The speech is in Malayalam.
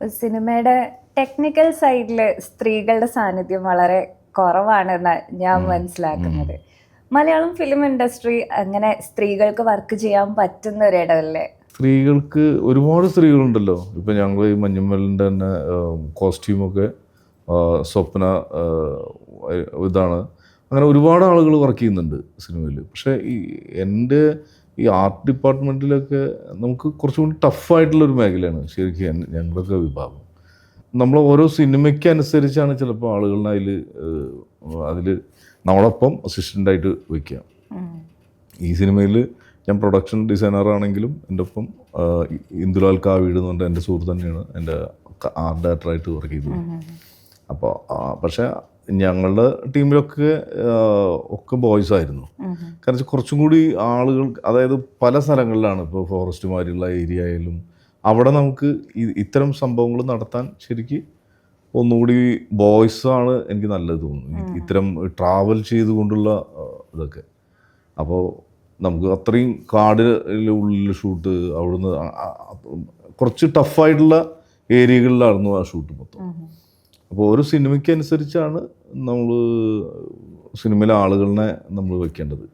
സിനിമയുടെ ടെക്നിക്കൽ സൈഡിൽ സ്ത്രീകളുടെ സാന്നിധ്യം വളരെ കുറവാണെന്ന് ഞാൻ മനസ്സിലാക്കുന്നത്. മലയാളം ഫിലിം ഇൻഡസ്ട്രി അങ്ങനെ സ്ത്രീകൾക്ക് വർക്ക് ചെയ്യാൻ പറ്റുന്ന ഒരിടമല്ലേ? സ്ത്രീകൾക്ക് ഒരുപാട് സ്ത്രീകളുണ്ടല്ലോ. ഇപ്പം ഞങ്ങൾ ഈ മഞ്ഞുമ്മലിൻ്റെ തന്നെ കോസ്റ്റ്യൂമൊക്കെ സ്വപ്ന ഇതാണ്. അങ്ങനെ ഒരുപാട് ആളുകൾ വർക്ക് ചെയ്യുന്നുണ്ട് സിനിമയിൽ. പക്ഷേ എൻ്റെ ഈ ആർട്ട് ഡിപ്പാർട്ട്മെൻറ്റിലൊക്കെ നമുക്ക് കുറച്ചും കൂടി ടഫായിട്ടുള്ളൊരു മേഖലയാണ് ശരിക്കും ഞങ്ങളുടെയൊക്കെ വിഭാഗം. നമ്മൾ ഓരോ സിനിമയ്ക്ക് അനുസരിച്ചാണ് ചിലപ്പോൾ ആളുകളെ അതിൽ നമ്മളൊപ്പം അസിസ്റ്റൻ്റായിട്ട് വയ്ക്കുക. ഈ സിനിമയിൽ ഞാൻ പ്രൊഡക്ഷൻ ഡിസൈനറാണെങ്കിലും എൻ്റെ ഒപ്പം ഇന്ദുലാൽ കാവീട് എന്ന് പറഞ്ഞാൽ എൻ്റെ സുഹൃത്ത് തന്നെയാണ് എൻ്റെ ആർട്ട് ഡയറക്ടറായിട്ട് വർക്ക് ചെയ്തത്. അപ്പോൾ പക്ഷേ ഞങ്ങളുടെ ടീമിലൊക്കെ ഒക്കെ ബോയ്സ് ആയിരുന്നു. കാരണം കുറച്ചും കൂടി ആളുകൾ, അതായത് പല സ്ഥലങ്ങളിലാണ്, ഇപ്പോൾ ഫോറസ്റ്റ് മാതിരിയുള്ള ഏരിയ ആയാലും അവിടെ നമുക്ക് ഇത്തരം സംഭവങ്ങൾ നടത്താൻ ശരിക്ക് ഒന്നുകൂടി ബോയ്സാണ് എനിക്ക് നല്ലത് തോന്നുന്നു. ഇത്തരം ട്രാവൽ ചെയ്തുകൊണ്ടുള്ള ഇതൊക്കെ. അപ്പോൾ നമുക്ക് അത്രയും കാടിനുള്ളിൽ ഷൂട്ട്, അവിടുന്ന് കുറച്ച് ടഫായിട്ടുള്ള ഏരിയകളിലായിരുന്നു ആ ഷൂട്ട് മൊത്തം. അപ്പോൾ ഓരോ സിനിമയ്ക്ക് അനുസരിച്ചാണ് നമ്മൾ സിനിമയിലെ ആളുകളെ നമ്മൾ വെക്കേണ്ടത്.